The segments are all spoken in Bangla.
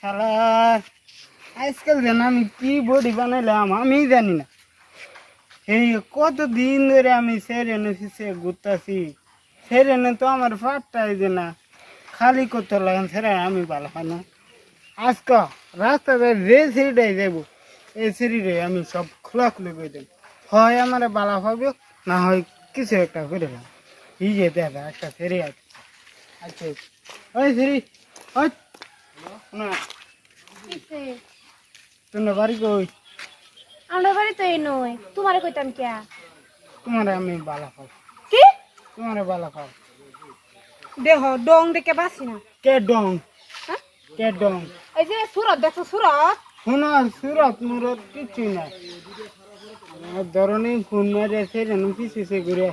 শালার আজকাল যেন আমি কি বডি বানাইলাম আমি জানি না। এই কতদিন ধরে আমি সেরেনে ফিসে ঘুরতেছি, সেরেনে তো আমার ফাটটাই যে না, খালি করতে লাগান সেরে আমি ভালো হয় না। আজকে রাস্তাতে যে সিঁড়িটাই যাবো এই সিঁড়িটাই আমি সব খোলাখুলি করে দেব, হয় আমার বালা হবে না হয় কিছু একটা করে দেবো। এই যে দেখা একটা সিঁড়ি আছে। আচ্ছা ওই সিঁড়ি ওই না তোমার বাড়ি কই? আমরা বাড়ি তো এই নয়, তোমারে কইতাম কিয়া। তোমার আমি বালা খাও, কি তোমার বালা খাও। দেহ ডং দেখে বাসি না। কে ডং? হ্যাঁ? কে ডং? এই যে সুরত দেখো, সুরত শুনো সুরত মুরত কিছুই নাই। ধরনি ফোন মারে সেরে পিছিয়ে ঘুরে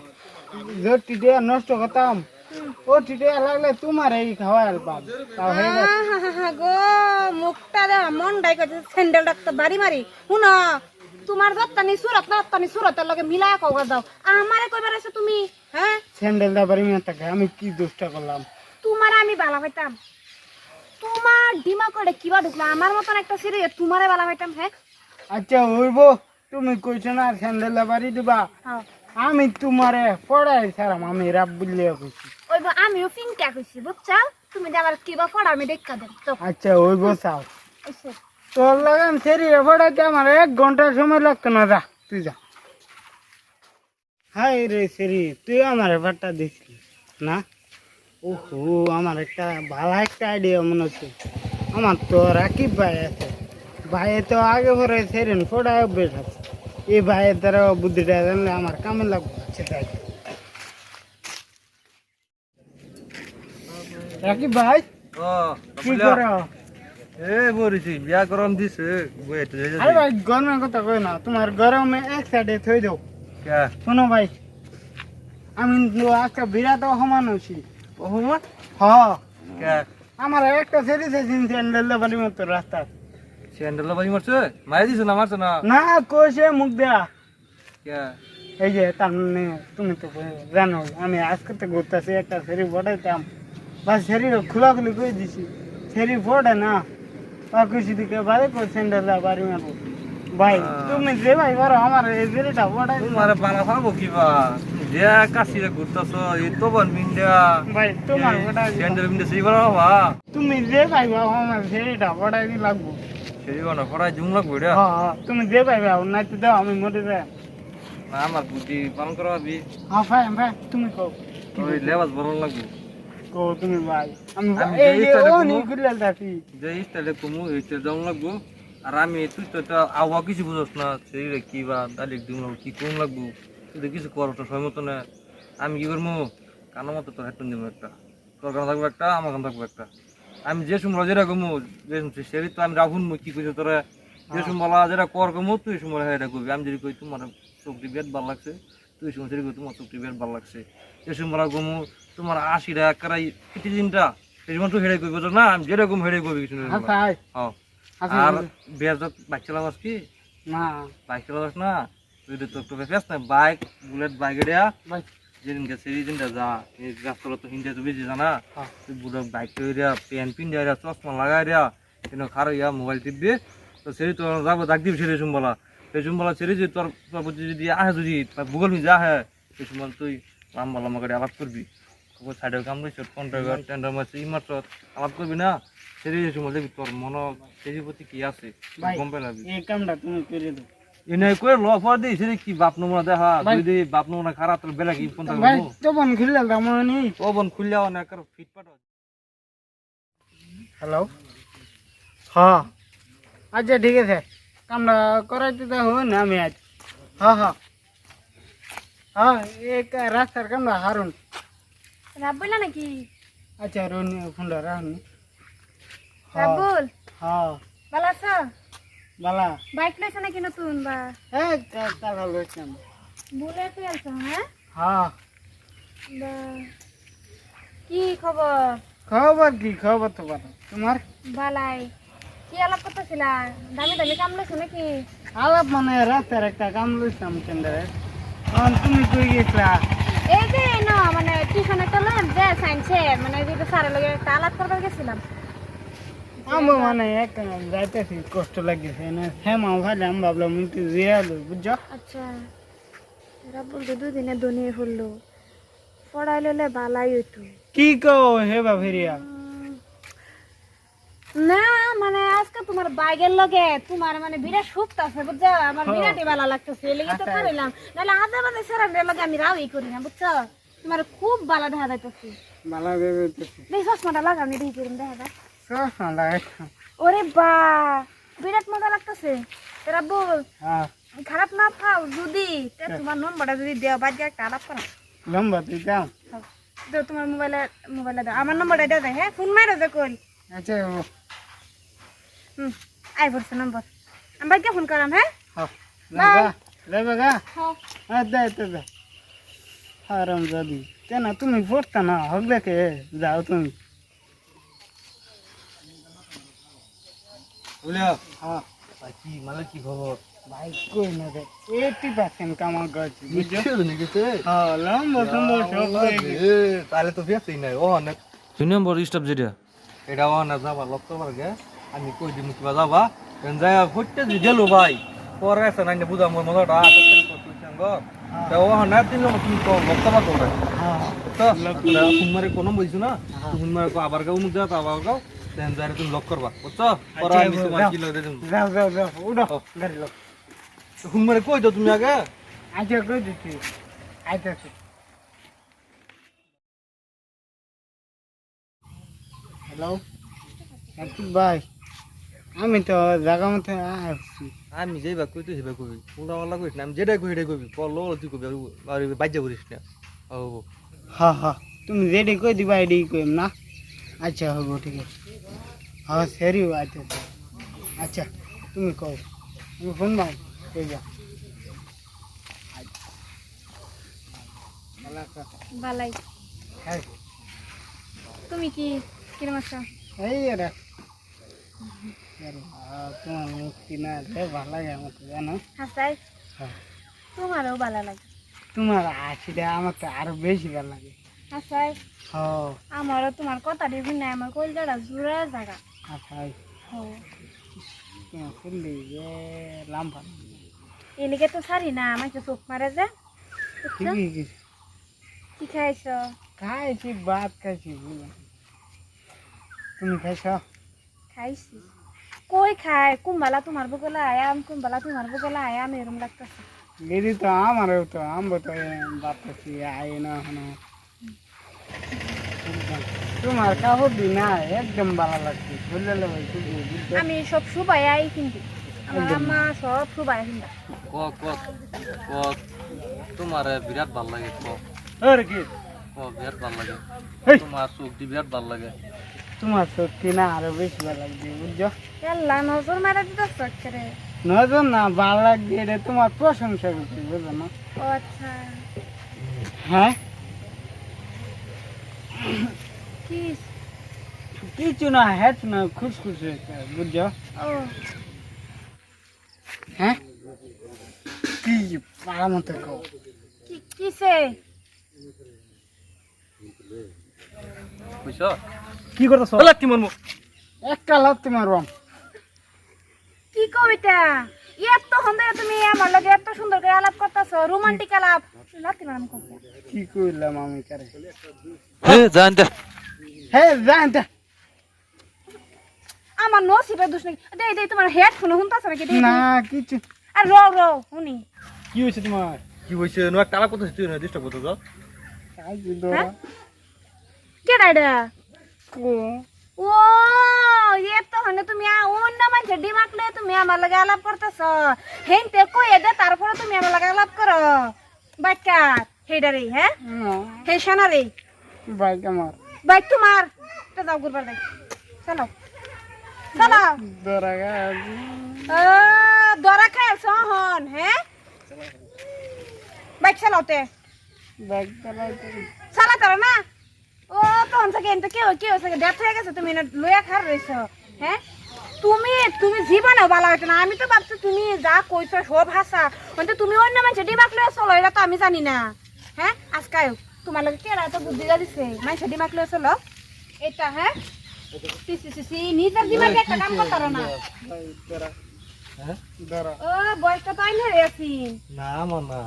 যে টিটিয়া নষ্ট করতাম ও টিটিয়া লাগলে তোমার এই খাওয়া পাব তাও হয়ে গেছে। গো মুখটা দে মন ডাই করতে স্যান্ডেল ডাকতে বাড়ি মারি। শুনো, তোমার যত্তানি সুরত না যত্তানি সুরতের লগে মিলায় কওয়া দাও। আমারে কইবার আছে তুমি? হ্যাঁ, স্যান্ডেল দাবারি মেয়ে থাকে আমি কি দোষটা করলাম? তোমার আমি বালা পাইতাম, তোমার ডিমা করে কিবা ঢুকলো আমার মতন একটা সিঁড়ি তোমারে বালা পাইতাম। হ্যাঁ আচ্ছা হইব, তুমি কইছো না স্যান্ডেল দাবারি দিবা, হ্যাঁ আমি তোমারে পড়াই ছাড়াম, আমি রাব বললিয়া কইছি। ওই আমিও ফিনকা কইছি বুঝছো, তুমি যে আমার কিবা পড়া আমি দেখা দেব তো। আচ্ছা হইব চাও, এসে তোর লাগান সেরি পড়াইতে আমার 1 ঘন্টা সময় লাগতো না। যা তুই যা। হাই রে সেরি, তুই আমার ব্যাপারটা দেখলি না? ওহো, আমার একটা ভালো একটা আইডিয়া মনে হচ্ছে। আমার তো রাকিব ভাই আছে, ভাইয়ে তো আগে পরে সেরেন ফোটা অভ্যেস আছে। এই ভাইয়ের দ্বারা বুদ্ধিটা জানলে আমার কামে লাগবে। আচ্ছা তাই রাকিব ভাই কি করো? বিয়া গরম দিছে আরে ভাই গরমের কথা কই না, তোমার গরমে এক সাইডে থই দাও। শোনো ভাই, আমি আজকে বিরাট অসমান হয়েছি। হ আমার একটা সেরি স্যান্ডেল বাড়ি মতো রাস্তা স্যান্ডেল বাজি মারছে, মারি দিছ না মারছ না? না কইছে মুখ দেয়া। কে এই যে তার মানে তুমি তো জানো আমি আজকে তো ঘুরতেছি, একটা সেরি বড়াইতাম বা সেরি খোলাখুলি করে দিছি, সেরি পড়ে না আর কইছি দিকে বাড়ি কই স্যান্ডেল বাড়ি মারবো। ভাই তুমি যে ভাই বড় আমার এই সেরিটা বড়াই তোমার বালা পাবো কিবা যে কাশিরে ঘুরতাছ এই তো বন মিন্ডা ভাই তোমার বড়াই স্যান্ডেল মিন্ডা সেই বড় বাবা তুমি যে ভাই বাবা আমার সেরিটা বড়াই দি লাগবো। সেই বানা পড়াই জুম লাগবো এটা। হ্যাঁ তুমি যে ভাই বাবা নাই তো দাও আমি মরে যাই। না আমার বুদ্ধি পালন করা ভাবি হ্যাঁ ভাই ভাই তুমি কও ওই লেবাস বড় লাগবো। কও তুমি ভাই আমি আমি এই যে যে স্টাইলে ও ঘুমো। নি গুলাল দাসি যে স্টাইলে কমু এই স্টাইলে জম লাগবো। আর আমি তুই তো আওয়া কিছু বুঝছ না সেই রে কি বা ডাইরেক্ট দিম কি কম লাগবো, তুই কিছু করো তো সময় মতো না। আমি কি করবো কানের মতো তোর হেডফোন দিব একটা, তোর কানে থাকবো একটা, আমার কানে থাকবো একটা। আমি যে সময় যেটা কমু যে সেরি তো আমি রাখুন কি কইছো তোরা যে সময় বলা যেটা কর কমু তুই সময় এটা করবি। আমি যদি কই তোমার চোখটি বেদ ভালো লাগছে, তুই সময় সেরি কই তোমার চোখটি বেদ ভালো লাগছে। যে সময় বলা কমু তোমার 80 টাকা কারাই দিনটা এই সময় তুই হেরে কইব না, আমি যেরকম হেরে কইবি কিছু না। আচ্ছা হ্যাঁ আচ্ছা আর বেজাত বাইক চালাবাস কি? না বাইক চালাবাস না তুই তো তোর ফেস না বাইক বুলেট বাইক এরিয়া ভাই যেদিনকে সেদিনটা যা এই রাস্তাটা তো হিন্দে তো বেশি জানা। হ্যাঁ। তুই বুড়ো বাইক তো এরিয়া প্যান্ট পিন এরিয়া চশমা লাগাই এরিয়া কিন্তু খারো ইয়া মোবাইল টিপবি তো সেরি তো যাবো ডাক দিবি সেরি সুমবলা সেই সুমবলা সেরি যদি তোর তোর প্রতি যদি আহে যদি ভূগোল মি যা হ্যাঁ সেই সময় তুই লম্বা লম্বা করে আলাপ করবি। সাইডের কাম রয়েছে কন্ট্রাক্টর টেন্ডার মারছে ই মাত্র আলাপ করবি না সেরি সময় দেখবি তোর মন সেরির প্রতি কি আছে ভাই গম পেলাবি। এই কামটা তুমি করে দাও এনে কই ল ফর দিই সেরি কি বাপ নমুনা দেখা যদি বাপ নমুনা খারাপ তোর বেলা কি কোন ভাই তো বন খুললাল দাম নি। ও বন খুললেও না কার ফিটপাট। হ্যালো হ্যাঁ আচ্ছা ঠিক আছে কামটা করাইতে তো হবে না আমি আজ। হ্যাঁ হ্যাঁ হ্যাঁ এই রাস্তার কামটা হারুন। রাবুল নাকি? আচ্ছা রুন ফোনটা রাখুন। রাবুল হ্যাঁ ভালো আছো? বালা বাইক লইছ নাকি নতুন? বা এই টাকা লইছিলাম। বুলেট লইছ? হ্যাঁ হ্যাঁ বা কি খবর? খবর কি খবর তো ভালো, তোমার? বালাই কি আলাপ করতেছিলা? দামি দামি কাম লইছ নাকি? আলাপ মানে রাস্তার একটা কাম লইছিলাম কেন্দ্রে। তুমি কই গেছিলা? এই যে না মানে টিউশন একটা লইম যে সায়েন্সে মানে যে স্যারের লগে একটা আলাপ করবার গেছিলাম। আমার মানে একটা যাইতেছি কষ্ট লাগতেছে না হেমা ভালো আমি ভাবলাম একটু জিরালো বুঝছো আচ্ছা এরা বলতে দুদিনে দনিয়ে হলো পড়াই ললে বালাই হইতো কি কো হেবা ফেরিয়া না মানে আজকে তোমার বাইকের লগে তোমার মানে বিরাট সুপ্ত আছে বুঝছো আমার বিরাটই ভালো লাগতেছে এই লেগে তো করিলাম নাহলে আজে বাজে সেরান্ডের লগে আমি রাওই করি না বুঝছো তোমার খুব ভালো দেখা যাইতেছে ভালো দেবে দেখি চশমাটা লাগানি দেখি কিরম দেখা যায় চশমা লাগাই ওরে বা বিরাট মজা লাগতেছে তোরা বল হ্যাঁ খারাপ না পাও যদি তে তোমার নম্বরটা যদি দেও বাদ দিয়ে একটা আলাপ করো লম্বা তুই যাও দাও তোমার মোবাইলে দাও আমার নম্বরটা দিয়ে দেয় হ্যাঁ ফোন মারো যে কই আচ্ছা আই বলছে নম্বর আমি বাদ ফোন করাম হ্যাঁ লেবে গা হ্যাঁ হ্যাঁ দে তো দে হারাম জাদি কেন তুমি পড়তা না হোক দেখে যাও তুমি বুঝলিয়া হ্যাঁ ভাই কি মানে কি খবর ভাই কই না রে 80% কামাল করছি বুঝছো নাকি তে হ্যাঁ লম্বা সুন্দর সব হয়ে গেছে। তাহলে তো ব্যস্তই নাই ও অনেক 2 নম্বর স্টপ যেটা এটা ও না যাবা লক্ষ্য মার্গে আমি কই দিমু কিবা যাবা কেন যায় হইতে যে গেল ভাই পরে আছে না বুঝা মোর মজাটা তুই সঙ্গ তো ও না তিন নম্বর তুমি কো লক্ষ্য মার করে হ্যাঁ তো তোমারে কোনো বলছো না তোমারে কো আবার গাও মুখ দাও আবার গাও দেন যায় তুমি লক করবা বুঝছো পরে আমি তোমার কি লগে দেব যাও যাও যাও উঠো গাড়ি লোক তোমারে কই দাও তুমি আগে আচ্ছা কই দিচ্ছি আইতাছি হ্যালো সাকিব ভাই আমি তো জায়গা মতো আসছি আমি যাইবা কই তুই হেবা কবি উল্টা পাল্টা কইস না আমি যেটা কই সেটাই কবি পড়লো তুই কবি আর বাজ্যা করিস না ও হ্যাঁ হ্যাঁ তুমি যেটি কই দিবা এটি কইম না আচ্ছা হব ঠিক আছে হ্যাঁ সেরি আচ্ছা আচ্ছা তুমি কও তুমি ফোন মাও কই যা বালাই হ্যাঁ তুমি কি কিরম আছো এই রে তোমার মুক্তি না রে ভালো লাগে আমার তো জানো হাসাই হ্যাঁ তোমারও ভালো লাগে তোমার হাসিটা আমার তো আরো বেশি ভালো লাগে হাসাই হ্যাঁ আমারও তোমার কথা দিবি না আমার কলজাটা জুড়ে জায়গা আচ্ছা হ্যাঁ তোমার শুনলি যে লাম্বা এলিগে তো সারি না আমাকে চোখ মারে যে ঠিকই কিছু কি খাইছো খাইছি ভাত খাইছি বুঝলাম তুমি খাইছ খাইছি কই খায় কুম্বালা তোমার বগলা আয়াম কুম্বালা তোমার বগলা আয়াম এরম লাগতেছে দিদি তো আমারও তো আমবো তো ভাত খাইছি আয় না হনো তোমার কাপড় দি না একদম ভালো লাগছে বুঝলে বুঝছো আমি সব সুবাই আই কিন্তু আমার আম্মা সব সুবাই কিন্তু ক ক ক তোমার বিরাট ভাল লাগে ক আর কি ক বিরাট ভাল লাগে হেই। তোমার চোখ দি বিরাট ভাল লাগে তোমার সত্যি না আরো বেশি ভালো লাগছে বুঝছো এল্লা নজর মারা দিতেছ করে নজন না ভালো লাগছে এটা তোমার প্রশংসা করছি বুঝলো না ও আচ্ছা হ্যাঁ কি কিছু না হ্যাঁ না খুশখুশ হয়েছে বুঝছো ও হ্যাঁ কি পাড়া মতো কও কি কিসে বুঝছো কি করতেছ বলা কি মরমু একটা লাভ তোমার রম কি কবিতা এত সুন্দর তুমি আমার লগে এত সুন্দর করে আলাপ করতেছ রোমান্টিক আলাপ লাতি নাম কইতা কি কইলাম আমি কারে এ জানতে হ্যাঁ জানতা আমার নসিবে দুষ নাকি দে দে তোমার হেডফোন হুনতাছ নাকি দে না কিছু আর রও রও হুনি কি হয়েছে তোমার কি হইছে না টালা কথা তুই না ডিস্টার্ব করতে যাও কাজ দোরা হ্যাঁ? কে ডাইডা কো ও এত হনে তুমি অন্য মানুষের দিমাগ লয়ে তুমি আমার লগে আলাপ করতেছ হেনতে কইয়ে দে তারপরে তুমি আমার লগে আলাপ করো বাক্কার হেডারে হ্যাঁ হে সোনারে বাইক আমার বাইক তোমার তো যাও ঘুরবার দেখ চলো চলো দোরা গাছ দরা খায় হন হ্যাঁ বাইক চালাওতে বাইক চালাইতে চালা তারা না ও তখন থেকে এনতে কেউ থেকে ডেথ হয়ে গেছে তুমি না লইয়া খার রয়েছো হ্যাঁ তুমি জীবনেও ভালো হইতো না আমি তো ভাবছি তুমি যা কইছো সব হাসা কিন্তু তুমি অন্য মানুষের দিমাগ লয়ে চলো এটা তো আমি জানি না হ্যাঁ আজকাল তোমার লগে কেডা তো বুদ্ধি দিছে মানুষের দিমাগ লয়ে চলো এটা হ্যাঁ নিজের দিমাগে একটা কাম করতারো না। হ্যাঁ ধরা ও বয়সটা তো আইনে রেছি। না আমার না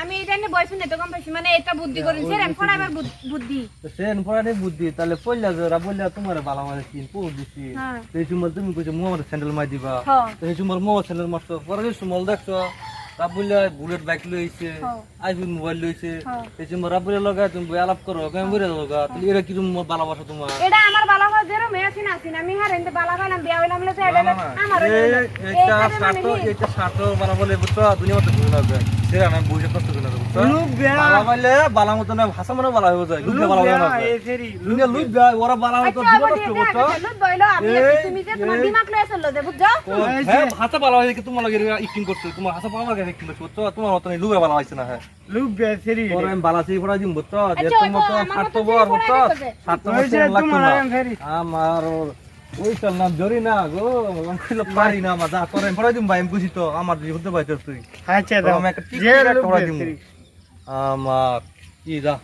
আমি এটা নিয়ে বয়স নিয়ে তো কম পাইছি, মানে এটা বুদ্ধি করেন সেরেন ফোড়াইবার বুদ্ধি। সেন পড়ানি বুদ্ধি তাহলে পড়লা জোরা বললা তোমার বালা মারে কিন পো দিছি হ্যাঁ এই সময় তুমি কইছো মো আমার স্যান্ডেল মাই দিবা হ্যাঁ এই সময় মো স্যান্ডেল মারছো পরে সময় দেখছো তা বললা বুলেট বাইক লইছে হ্যাঁ। আইফোন মোবাইল লইছে হ্যাঁ। এই সময় রাবুলে লগা তুমি বই আলাপ করো কেমন বইরা লগা তাহলে এরা কি তুমি ভালোবাসা তোমার এটা আমার বালা হয় যেরো মেয়ে আছি না আছি না, আমি হারেন বালা হইলাম বিয়া হইলাম বলে তো এটা আমার এটা স্বার্থ বালা বলে বুঝছো দুনিয়া মতো বুঝে না যায় সেরা না বুঝে কষ্ট করে না বুঝছো লুক বেয়া বালা বলে বালা মতো না ভাষা মানে বালা হয়ে যায় লুক লুক বালা হয়ে বেয়া না এই সেরি দুনিয়া লুক যায় ওরা বালা মতো আচ্ছা জীবন বডি নষ্ট এটা করছো লুট বইলো আপনি তুমি যে তোমার দিমাগ লয়ে চললো যে বুঝছো। হ্যাঁ হাসা বালা হয়ে কি তোমার লাগে ইটিং করছো তোমার হাসা বালা লাগে ইটিং করছো তোমার মতো নেই লুকে বালা হইছে না হ্যাঁ লুক বেয়া সেরি তোর আমি বালা সেই পড়া দিম বুঝছো যে আচ্ছা, তোমার তো আমার মতো স্বার্থ ছেলে বর পড়াই বুঝছো দিতে হবে। স্বার্থ ওই যে লাগতো তোমার না আগে ফেরি আমার ওই চল নাম জরি না গো আমি কইলো পারি না আমার যা তোর আমি পড়াই দিম ভাই আমি বুঝি তো আমার যদি হতে পাইছস তুই আচ্ছা দাও আমি একটা যে টিকিট লুক পড়াই বেয়া দিম সেরি আমার কি যা